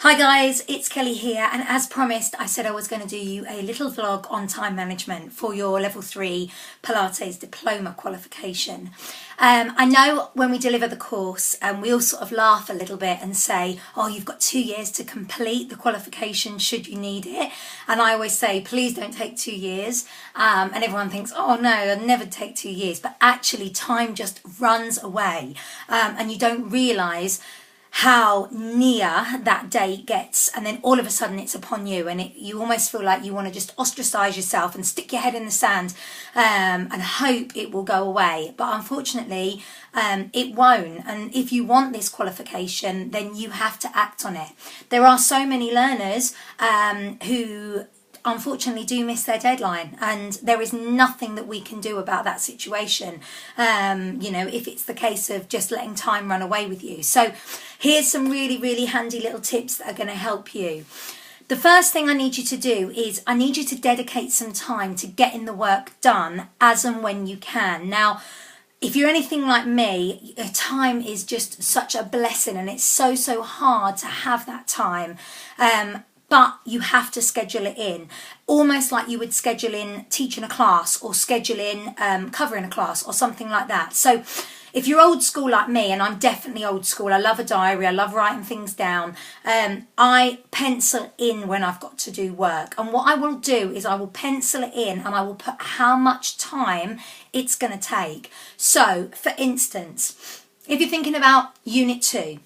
Hi guys, it's Kelly here, and as promised I said I was going to do you a little vlog on time management for your level 3 Pilates diploma qualification. I know when we deliver the course we all sort of laugh a little bit and say, oh, you've got 2 years to complete the qualification should you need it, and I always say please don't take 2 years, and everyone thinks, oh no, I'll never take 2 years, but actually time just runs away and you don't realise how near that day gets, and then all of a sudden it's upon you, and you almost feel like you want to just ostracize yourself and stick your head in the sand and hope it will go away. But unfortunately it won't, and if you want this qualification then you have to act on it. There are so many learners who unfortunately do miss their deadline, and there is nothing that we can do about that situation, if it's the case of just letting time run away with you. So here's some really handy little tips that are going to help you. The first thing I need you to do is I need you to dedicate some time to getting the work done as and when you can. Now, if you're anything like me, time is just such a blessing, and it's so hard to have that time. But you have to schedule it in, almost like you would schedule in teaching a class or schedule in covering a class or something like that. So if you're old school like me, and I'm definitely old school, I love a diary, I love writing things down, I pencil in when I've got to do work. And what I will do is I will pencil it in and I will put how much time it's going to take. So for instance, if you're thinking about Unit 2,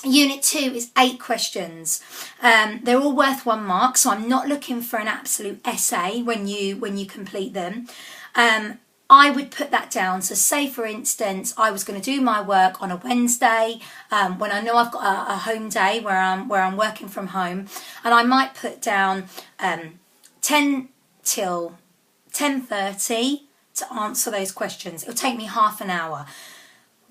Unit 2 is 8 questions. They're all worth 1 mark, so I'm not looking for an absolute essay when you complete them. I would put that down. So say for instance I was going to do my work on a Wednesday when I know I've got a home day where I'm working from home, and I might put down 10 till 10:30 to answer those questions. It'll take me half an hour.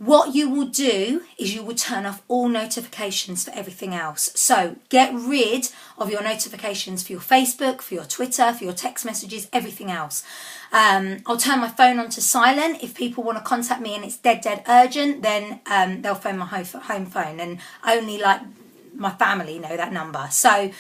What you will do is you will turn off all notifications for everything else. So get rid of your notifications for your Facebook, for your Twitter, for your text messages, everything else. I'll turn my phone on to silent. If people want to contact me and it's dead urgent, then they'll phone my home phone, and only like my family know that number. So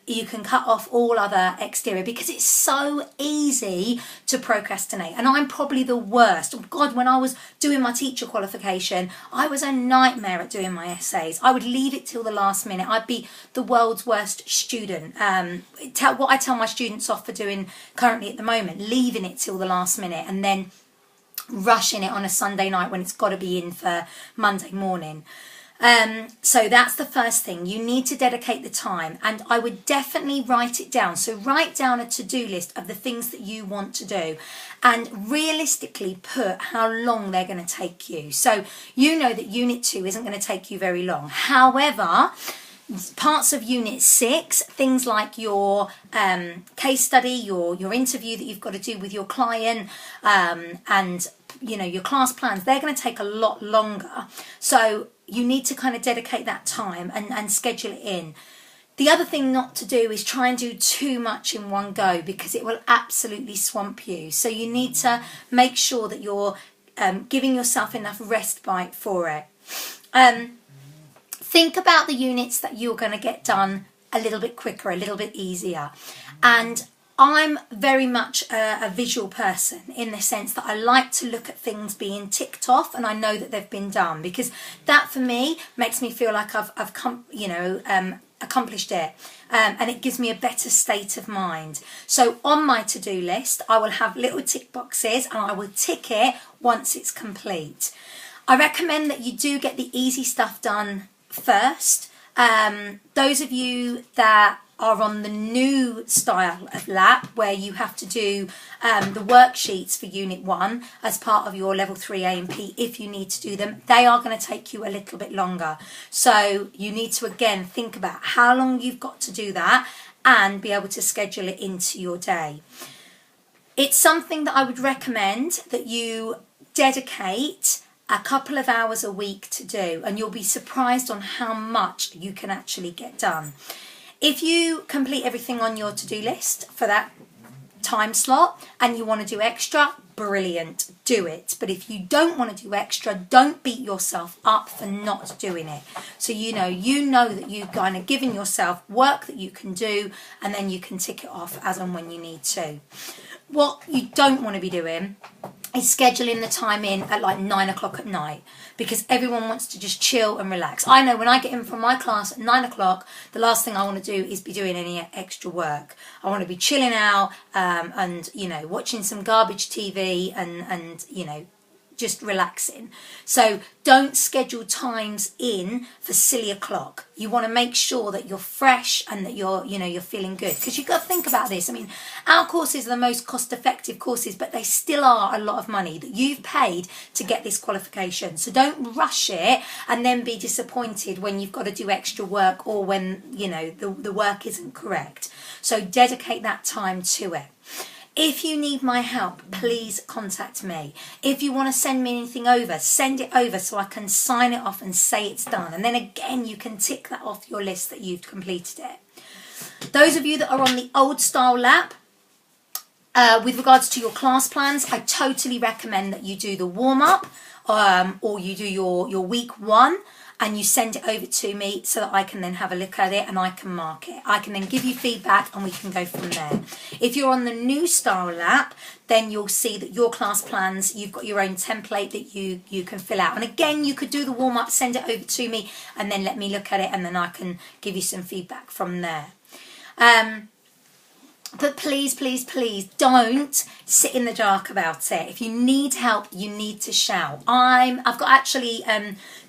you can cut off all other exterior, because it's so easy to procrastinate, and I'm probably the worst. Oh God, when I was doing my teacher qualification, I was a nightmare at doing my essays. I would leave it till the last minute. I'd be the world's worst student. What I tell my students off for doing currently at the moment, leaving it till the last minute and then rushing it on a Sunday night when it's got to be in for Monday morning. So that's the first thing. You need to dedicate the time, and I would definitely write it down. So write down a to-do list of the things that you want to do, and realistically put how long they're going to take you. So you know that Unit 2 isn't going to take you very long. However, parts of Unit 6, things like your case study, your interview that you've got to do with your client, and your class plans, they're going to take a lot longer. So you need to kind of dedicate that time and schedule it in. The other thing not to do is try and do too much in one go, because it will absolutely swamp you. So you need to make sure that you're giving yourself enough respite for it. Think about the units that you're going to get done a little bit quicker, a little bit easier. And I'm very much a visual person, in the sense that I like to look at things being ticked off and I know that they've been done, because that for me makes me feel like I've accomplished it, and it gives me a better state of mind. So on my to-do list I will have little tick boxes, and I will tick it once it's complete. I recommend that you do get the easy stuff done first. Those of you that are on the new style of lap, where you have to do the worksheets for Unit 1 as part of your Level 3 A&P, if you need to do them, they are going to take you a little bit longer. So you need to again think about how long you've got to do that and be able to schedule it into your day. It's something that I would recommend that you dedicate a couple of hours a week to do, and you'll be surprised on how much you can actually get done. If you complete everything on your to-do list for that time slot and you want to do extra, brilliant, do it. But if you don't want to do extra, don't beat yourself up for not doing it. So you know that you've kind of given yourself work that you can do, and then you can tick it off as and when you need to. What you don't want to be doing is scheduling the time in at like 9 o'clock at night, because everyone wants to just chill and relax. I know when I get in from my class at 9 o'clock, the last thing I want to do is be doing any extra work. I want to be chilling out and, watching some garbage TV and just relaxing. So don't schedule times in for silly o'clock. You want to make sure that you're fresh and that you're feeling good, because you've got to think about this. I mean, our courses are the most cost-effective courses, but they still are a lot of money that you've paid to get this qualification. So don't rush it and then be disappointed when you've got to do extra work or when the work isn't correct. So dedicate that time to it. If you need my help, please contact me. If you want to send me anything over, send it over so I can sign it off and say it's done. And then again, you can tick that off your list that you've completed it. Those of you that are on the old style lap, with regards to your class plans, I totally recommend that you do the warm-up or you do your week 1. And you send it over to me so that I can then have a look at it and I can mark it. I can then give you feedback and we can go from there. If you're on the new style lap, then you'll see that your class plans, you've got your own template that you can fill out. And again, you could do the warm-up, send it over to me, and then let me look at it, and then I can give you some feedback from there. But please, please, please don't sit in the dark about it. If you need help, you need to shout. I've got actually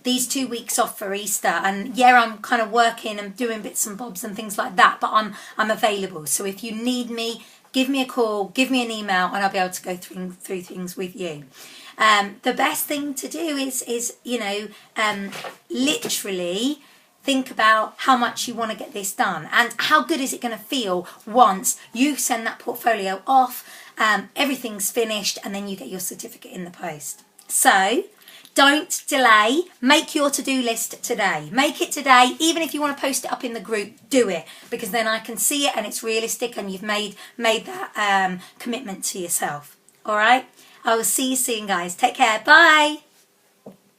these 2 weeks off for Easter, and yeah, I'm kind of working and doing bits and bobs and things like that, but I'm available. So if you need me, give me a call, give me an email, and I'll be able to go through things with you. The best thing to do is literally think about how much you want to get this done and how good is it going to feel once you send that portfolio off, everything's finished, and then you get your certificate in the post. So don't delay. Make your to-do list today. Make it today. Even if you want to post it up in the group, do it, because then I can see it and it's realistic and you've made that commitment to yourself. All right? I will see you soon, guys. Take care. Bye.